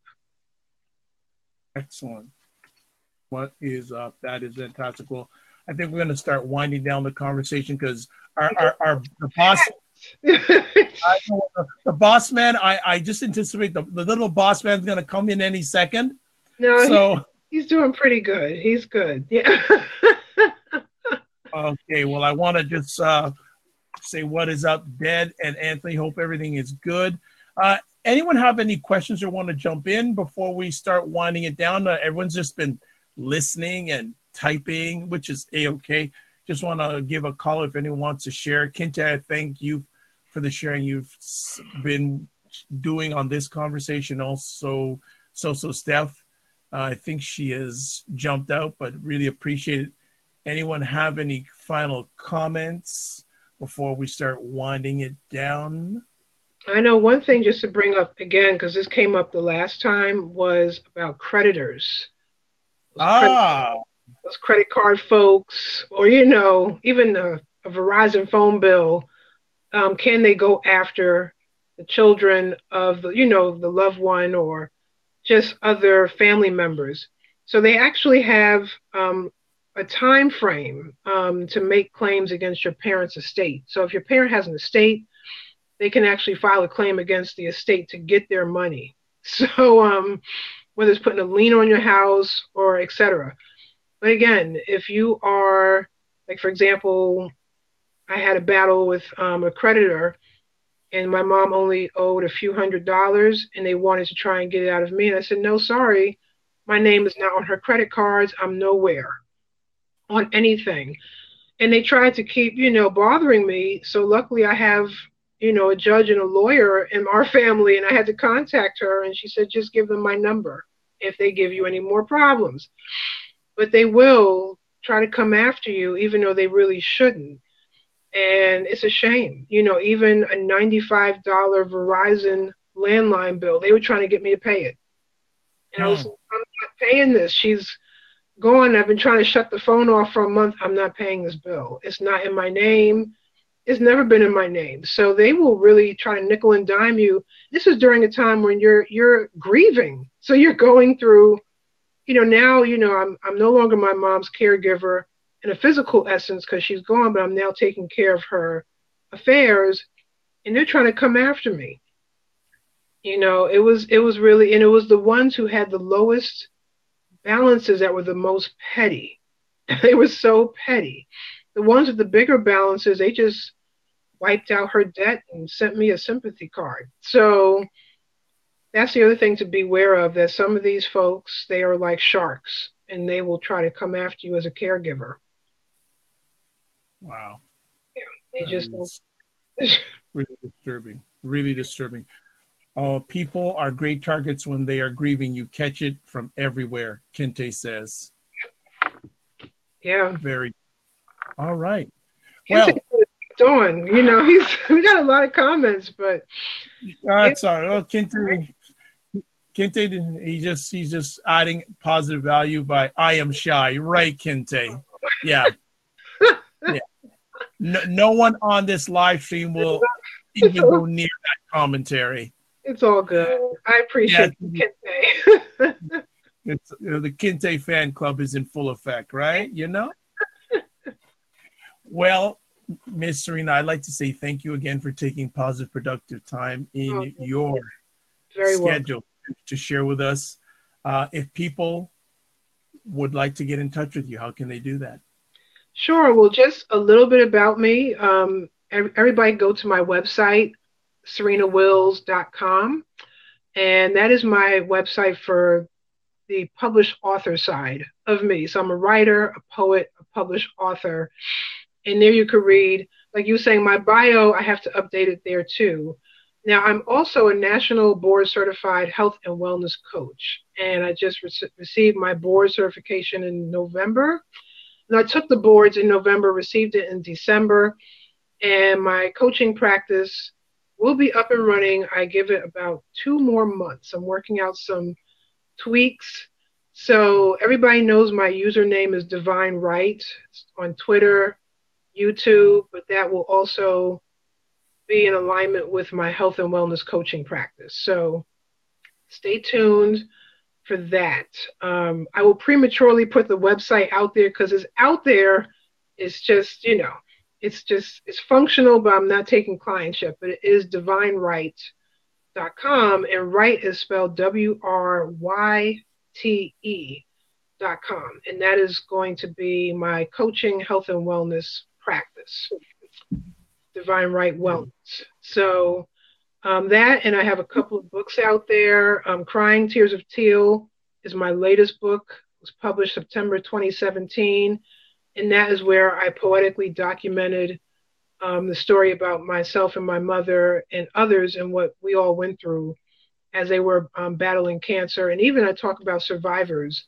Excellent. What is up? That is fantastic. Well, I think we're going to start winding down the conversation because the boss, the boss man, I just anticipate the little boss man's going to come in any second. No, so he's doing pretty good. He's good. Yeah. Okay. Well, I want to just say what is up, Ded and Anthony. Hope everything is good. Anyone have any questions or want to jump in before we start winding it down? Everyone's just been listening and typing, which is A-okay. Just want to give a call if anyone wants to share. Kinte, I thank you for the sharing you've been doing on this conversation. Also, so Steph, I think she has jumped out, but really appreciate it. Anyone have any final comments before we start winding it down? I know one thing just to bring up again, because this came up the last time, was about creditors. Those credit card folks, or, even a Verizon phone bill, can they go after the children of the loved one or just other family members? So they actually have a time frame to make claims against your parent's estate. So if your parent has an estate, they can actually file a claim against the estate to get their money. So whether it's putting a lien on your house or et cetera. But again, if you are, like, for example, I had a battle with a creditor and my mom only owed a few $100s and they wanted to try and get it out of me. And I said, no, sorry, my name is not on her credit cards. I'm nowhere on anything. And they tried to keep, bothering me. So luckily I have, a judge and a lawyer in our family, and I had to contact her, and she said, just give them my number if they give you any more problems. But they will try to come after you, even though they really shouldn't. And it's a shame. Even a $95 Verizon landline bill, they were trying to get me to pay it. And I was like, I'm not paying this. She's gone. I've been trying to shut the phone off for a month. I'm not paying this bill. It's not in my name. It's never been in my name. So they will really try to nickel and dime you. This is during a time when you're grieving. So you're going through, now, I'm no longer my mom's caregiver in a physical essence because she's gone, but I'm now taking care of her affairs, and they're trying to come after me. It was really, and it was the ones who had the lowest balances that were the most petty. They were so petty. The ones with the bigger balances, they just wiped out her debt and sent me a sympathy card. So that's the other thing to be aware of, that some of these folks, they are like sharks and they will try to come after you as a caregiver. Wow. Yeah, they just really disturbing. Really disturbing. People are great targets when they are grieving. You catch it from everywhere, Kinte says. Yeah. Very. All right. Well, we got a lot of comments, but that's all right. Well, Kinte, he's just adding positive value by I am shy, right, Kinte? Yeah. Yeah. No one on this live stream will even go near that commentary. It's all good. I Yeah, appreciate you, Kente. it's the Kinte fan club is in full effect, right? Well, Miss Serena, I'd like to say thank you again for taking positive, productive time Oh, in your very welcome. schedule to share with us. If people would like to get in touch with you, how can they do that? Sure. Well, just a little bit about me. Everybody go to my website, serenawills.com. And that is my website for the published author side of me. So I'm a writer, a poet, a published author. And there you could read, like you were saying, my bio, I have to update it there too. Now, I'm also a national board certified health and wellness coach. And I just received my board certification in November. And I took the boards in November, received it in December, and my coaching practice will be up and running. I give it about 2 more months. I'm working out some tweaks. So everybody knows my username is Divine Right on Twitter, YouTube, but that will also be in alignment with my health and wellness coaching practice. So stay tuned for that. I will prematurely put the website out there because it's out there. It's just, it's functional, but I'm not taking clientship. But it is divineright.com, and right is spelled WRYTE.com. And that is going to be my coaching, health, and wellness practice, Divine Right Wellness. So that, and I have a couple of books out there. Crying Tears of Teal is my latest book. It was published September 2017. And that is where I poetically documented the story about myself and my mother and others and what we all went through as they were battling cancer. And even I talk about survivors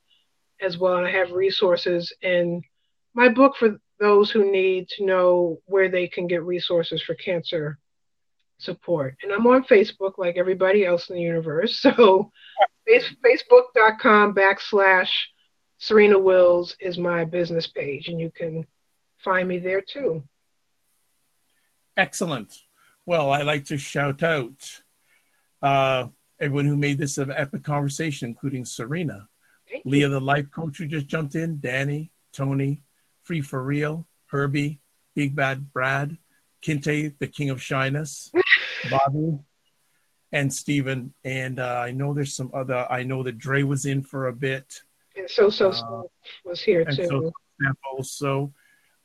as well. And I have resources in my book for those who need to know where they can get resources for cancer support. And I'm on Facebook like everybody else in the universe. So facebook.com/Serena Wills is my business page, and you can find me there too. Excellent. Well, I like to shout out everyone who made this an epic conversation, including Serena, Leah, the life coach who just jumped in, Danny, Tony, Free for Real, Herbie, Big Bad Brad, Kinte, the King of Shyness, Bobby, and Stephen. And I know there's some other, I know that Dre was in for a bit. And so was here too. So also,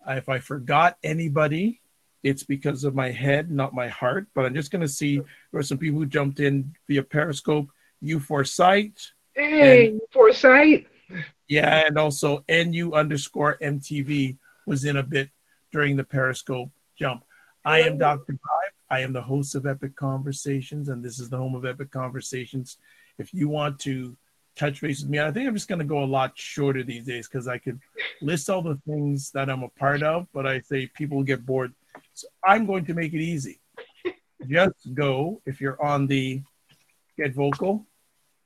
if I forgot anybody, it's because of my head, not my heart. But I'm just going to see, there were some people who jumped in via Periscope, U4Sight. Hey, Foresight. Yeah, and also NU_MTV was in a bit during the Periscope jump. I am Dr. Vibe. I am the host of Epic Conversations, and this is the home of Epic Conversations. If you want to touch base with me, I think I'm just going to go a lot shorter these days because I could list all the things that I'm a part of, but I say people get bored. So I'm going to make it easy. Just go, if you're on the Get Vocal,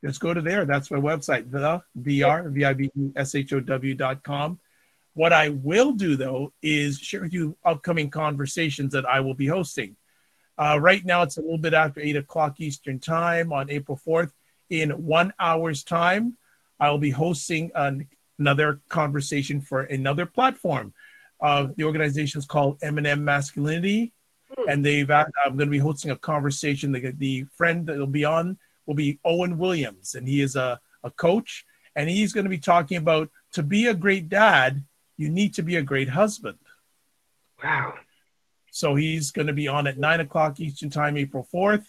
just go to there. That's my website, the VIBUSHOW.com. What I will do, though, is share with you upcoming conversations that I will be hosting. Right now, it's a little bit after 8 o'clock Eastern time on April 4th. In 1 hour's time, I'll be hosting another conversation for another platform. The organization is called M&M Masculinity, and I'm going to be hosting a conversation. The friend that will be on will be Owen Williams, and he is a coach, and he's going to be talking about, to be a great dad, you need to be a great husband. Wow. So he's going to be on at 9 o'clock Eastern time, April 4th.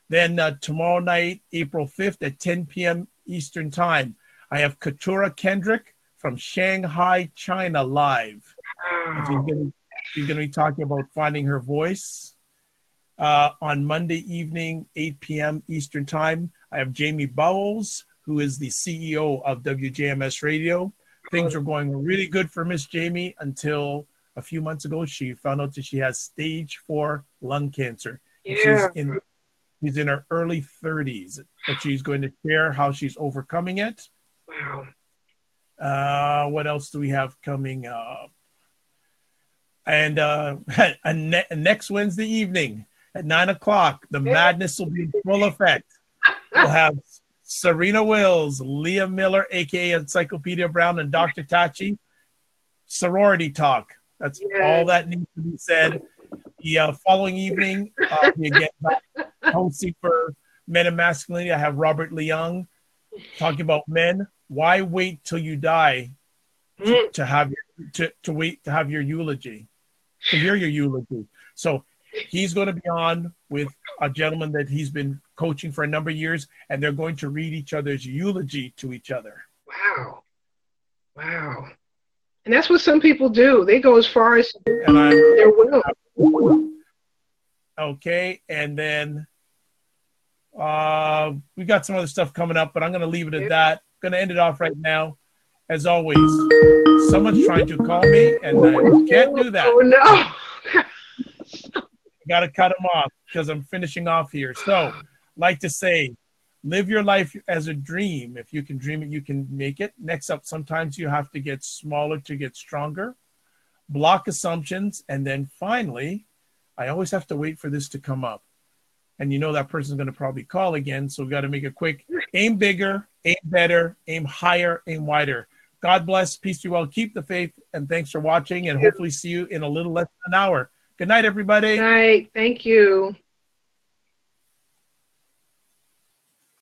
Then tomorrow night, April 5th at 10 p.m. Eastern time, I have Katura Kendrick from Shanghai, China live. Wow. She's going to be talking about finding her voice. On Monday evening, 8 p.m. Eastern time, I have Jamie Bowles, who is the CEO of WJMS Radio. Things were going really good for Miss Jamie until a few months ago. She found out that she has stage 4 lung cancer. Yeah. She's in her early 30s, but she's going to share how she's overcoming it. Wow. What else do we have coming up? And next Wednesday evening, At 9 o'clock, the madness will be in full effect. We'll have Serena Wills, Leah Miller, a.k.a. Encyclopedia Brown, and Dr. Tachi. Sorority talk. That's all that needs to be said. The following evening, we again hosting for Men and Masculinity. I have Robert Leung talking about men. Why wait till you die to have your eulogy, to hear your eulogy? So he's going to be on with a gentleman that he's been coaching for a number of years, and they're going to read each other's eulogy to each other. Wow. And that's what some people do. They go as far as their will. Okay, and then we got some other stuff coming up, but I'm going to leave it at that. I'm going to end it off right now. As always, someone's trying to call me, and I can't do that. Oh, no. I got to cut them off because I'm finishing off here. So, like to say, live your life as a dream. If you can dream it, you can make it. Next up, sometimes you have to get smaller to get stronger. Block assumptions. And then finally, I always have to wait for this to come up. And you know that person's going to probably call again. So we got to make it quick. Aim bigger, aim better, aim higher, aim wider. God bless. Peace be well. Keep the faith. And thanks for watching. And hopefully see you in a little less than an hour. Good night, everybody. Good night. Thank you.